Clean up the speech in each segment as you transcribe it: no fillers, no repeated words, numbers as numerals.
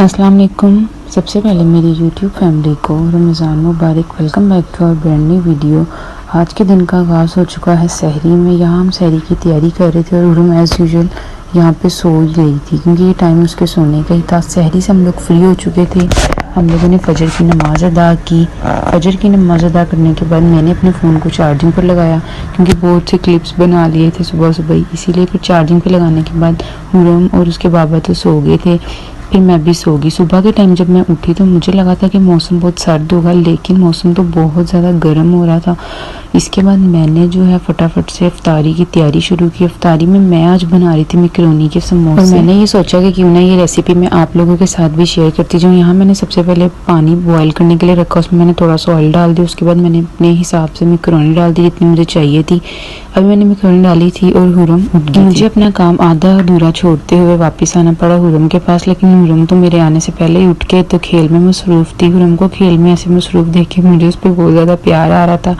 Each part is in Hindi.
अस्सलाम वालेकुम। सबसे पहले मेरी यूट्यूब फैमिली को रमज़ान मुबारक। Welcome back to our brand new video. आज के दिन का आगाज़ हो चुका है सहरी में। यहाँ हम सहरी की तैयारी कर रहे थे और उर्म एज़ यूजुअल यहाँ पे सो ही गई थी क्योंकि ये टाइम उसके सोने का ही था। सहरी से हम लोग फ्री हो चुके थे। हम लोगों ने फ़जर की नमाज़ अदा की। फ़जर की नमाज़ अदा करने के बाद मैंने अपने फ़ोन को चार्जिंग पर लगाया क्योंकि बहुत से क्लिप्स बना लिए थे सुबह सुबह ही, इसीलिए फिर चार्जिंग पर लगाने के बाद उर्म और उसके बाबा तो सो गए थे, फिर मैं भी सो गई। सुबह के टाइम जब मैं उठी तो मुझे लगा था कि मौसम बहुत सर्द होगा, लेकिन मौसम तो बहुत ज़्यादा गर्म हो रहा था। इसके बाद मैंने जो है फटाफट से इफ्तारी की तैयारी शुरू की। इफ्तारी में मैं आज बना रही थी मैकरोनी के समोसे और मैंने ये सोचा कि क्यों ना ये रेसिपी मैं आप लोगों के साथ भी शेयर करती जाऊँ। यहाँ मैंने सबसे पहले पानी बॉयल करने के लिए रखा, उसमें मैंने थोड़ा सा ऑयल डाल दिया। उसके बाद मैंने अपने हिसाब से मैकरोनी डाल दी जितनी मुझे चाहिए थी। अभी मैंने मैकरोनी डाली थी और हुरम उठ गई। मुझे अपना काम आधा अधूरा छोड़ते हुए वापस आना पड़ा हुरम के पास, लेकिन हुरम तो मेरे आने से पहले ही उठ के तो खेल में मसरूफ़ थी। हुरम को खेल में ऐसे मसरूफ़ देख के मुझे उस पर बहुत ज़्यादा प्यार आ रहा था।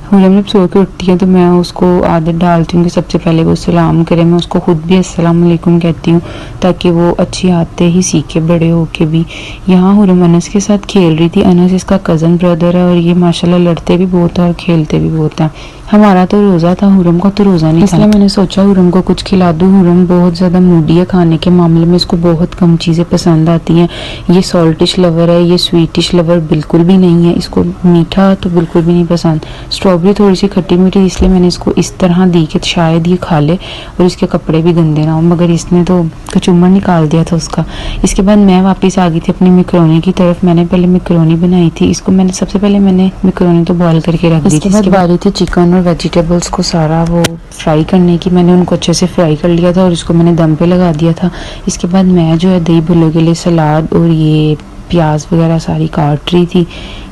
हुरम जब सो के उठती है तो मैं उसको आदत डालती हूँ कि सबसे पहले वो सलाम करे। मैं उसको खुद भी अस्सलाम वालेकुम कहती हूँ ताकि वो अच्छी आदतें ही सीखे बड़े होके भी। यहाँ हुरम अनस के साथ खेल रही थी। अनस इसका कज़न ब्रदर है और ये माशाल्लाह लड़ते भी बहुत हैं और खेलते भी बहुत हैं। हमारा तो रोज़ा था, हुरम का तो रोज़ा नहीं था, इसलिए मैंने सोचा हुरम को कुछ खिला दूँ। हुरम बहुत ज़्यादा मूडी है खाने के मामले में, इसको बहुत कम चीज़ें पसंद आती हैं। ये सॉल्टिश लवर है, ये स्वीटिश लवर बिल्कुल भी नहीं है। इसको मीठा तो बिल्कुल भी नहीं पसंद। स्ट्रॉबेरी थोड़ी सी खट्टी मीठी, इसलिए मैंने इसको इस तरह दी कि शायद ये खा ले और इसके कपड़े भी गंदे ना हो, मगर इसने तो कचूमर निकाल दिया था उसका। इसके बाद मैं वापस आ गई थी अपनी मैकरोनी की तरफ। मैंने पहले मैकरोनी बनाई थी। इसको मैंने सबसे पहले मैकरोनी तो बॉयल करके रख दी थी। इसके बाद बारी थी चिकन और वेजिटेबल्स को सारा वो फ्राई करने की। मैंने उनको अच्छे से फ्राई कर लिया था और इसको मैंने दम पे लगा दिया था। इसके बाद मैं जो है दही भल्ले के लिए सलाद और ये प्याज वगैरह सारी काट रही थी।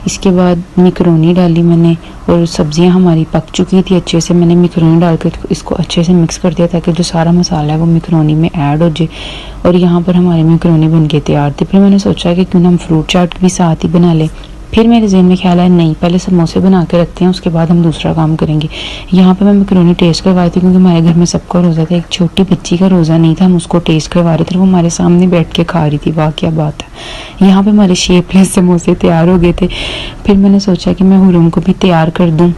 इसके बाद मैकरोनी डाली मैंने और सब्जियां हमारी पक चुकी थी अच्छे से। मैंने मैकरोनी डाल कर इसको अच्छे से मिक्स कर दिया ताकि जो सारा मसाला है वो मैकरोनी में ऐड हो जाए। और यहाँ पर हमारी मैकरोनी बन के तैयार थी। फिर मैंने सोचा कि क्यों ना हम फ्रूट चाट भी साथ ही बना लें। फिर मेरे ज़हन में ख्याल आया नहीं, पहले समोसे बना के रखते हैं, उसके बाद हम दूसरा काम करेंगे। यहाँ पे मैं मैकरोनी टेस्ट करवाई थी क्योंकि हमारे घर में सबका रोज़ा था। एक छोटी बच्ची का रोज़ा नहीं था, हम उसको टेस्ट करवा रहे थे। वो हमारे सामने बैठ के खा रही थी। वाह क्या बात है। यहाँ पे हमारे शेपलेस समोसे तैयार हो गए थे। फिर मैंने सोचा कि मैं हुरम को भी तैयार कर दूँ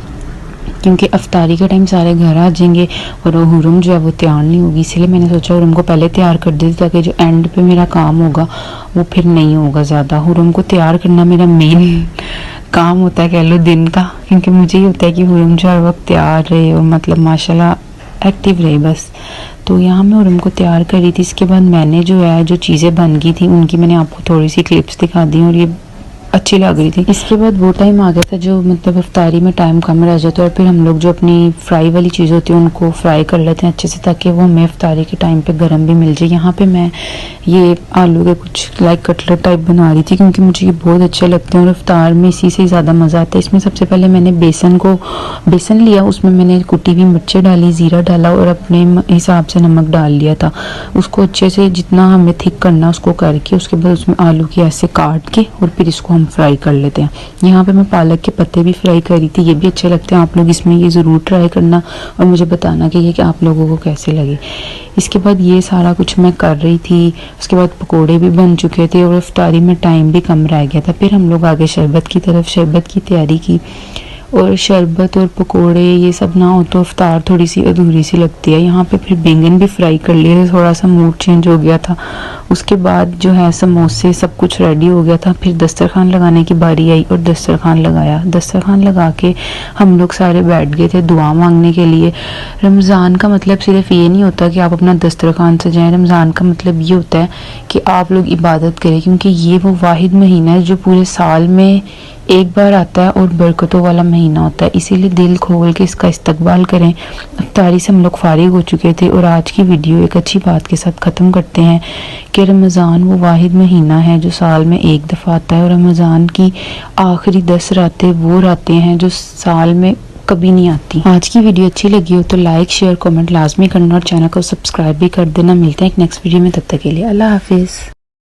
क्योंकि अफ्तारी के टाइम सारे घर आ जाएंगे और हुरम जो है वो तैयार नहीं होगी, इसलिए मैंने सोचा हुरम को पहले तैयार कर देती ताकि जो एंड पे मेरा काम होगा वो फिर नहीं होगा ज़्यादा। हुरम को तैयार करना मेरा मेन काम होता है कह लो दिन का, क्योंकि मुझे ये होता है कि हुरम जो हर वक्त तैयार रहे और मतलब माशाल्लाह एक्टिव रहे बस। तो यहाँ मैं हुरम को तैयार कर रही थी। इसके बाद मैंने जो है जो चीज़ें बन गई थी उनकी मैंने आपको थोड़ी सी क्लिप्स दिखा दी और ये अच्छी लग रही थी। इसके बाद वो टाइम आ गया था जो मतलब इफ्तारी में टाइम कम रह जाता है और फिर हम लोग जो अपनी फ्राई वाली चीज़ होती है उनको फ्राई कर लेते हैं अच्छे से ताकि वो हमें इफ्तारी के टाइम पे गरम भी मिल जाए। यहाँ पे मैं ये आलू के कुछ लाइक कटलेट टाइप बना रही थी क्योंकि मुझे ये बहुत अच्छे लगते हैं और इफ्तार में इसी से ज़्यादा मज़ा आता है। इसमें सबसे पहले मैंने बेसन लिया, उसमें मैंने कुटी हुई मिर्चें डाली, ज़ीरा डाला और अपने हिसाब से नमक डाल लिया था। उसको अच्छे से जितना हमें थिक करना उसको करके उसके बाद उसमें आलू की ऐसे काट के और फिर इसको फ्राई कर लेते हैं। यहाँ पे मैं पालक के पत्ते भी फ्राई करी थी, ये भी अच्छे लगते हैं। आप लोग इसमें ये ज़रूर ट्राई करना और मुझे बताना कि ये कि आप लोगों को कैसे लगे। इसके बाद ये सारा कुछ मैं कर रही थी। उसके बाद पकोड़े भी बन चुके थे और इफ्तारी में टाइम भी कम रह गया था। फिर हम लोग आगे शरबत की तरफ शरबत की तैयारी की और शरबत और पकोड़े ये सब ना हो तो इफ्तार थोड़ी सी अधूरी सी लगती है। यहाँ पे फिर बैंगन भी फ्राई कर लिए, थोड़ा सा मूड चेंज हो गया था। उसके बाद जो है समोसे सब कुछ रेडी हो गया था। फिर दस्तरखान लगाने की बारी आई और दस्तरखान लगाया। दस्तरखान लगा के हम लोग सारे बैठ गए थे दुआ मांगने के लिए। रमज़ान का मतलब सिर्फ ये नहीं होता कि आप अपना दस्तरखान सजाएं। रमज़ान का मतलब ये होता है कि आप लोग इबादत करें, क्योंकि ये वो वाहिद महीना है जो पूरे साल में एक बार आता है और बरकतों वाला महीना होता है। इसीलिए दिल खोल के इसका इस्तकबाल करें। इफ्तारी से हम लोग फारिग हो चुके थे और आज की वीडियो एक अच्छी बात के साथ ख़त्म करते हैं कि रमज़ान वो वाहिद महीना है जो साल में एक दफ़ा आता है और रमज़ान की आखिरी 10 रातें वो रातें हैं जो साल में कभी नहीं आती। आज की वीडियो अच्छी लगी हो तो लाइक शेयर कमेंट लाजमी करना और चैनल को सब्सक्राइब भी कर देना। मिलते हैं एक नेक्स्ट वीडियो में, तब तक के लिए अल्लाह हाफिज़।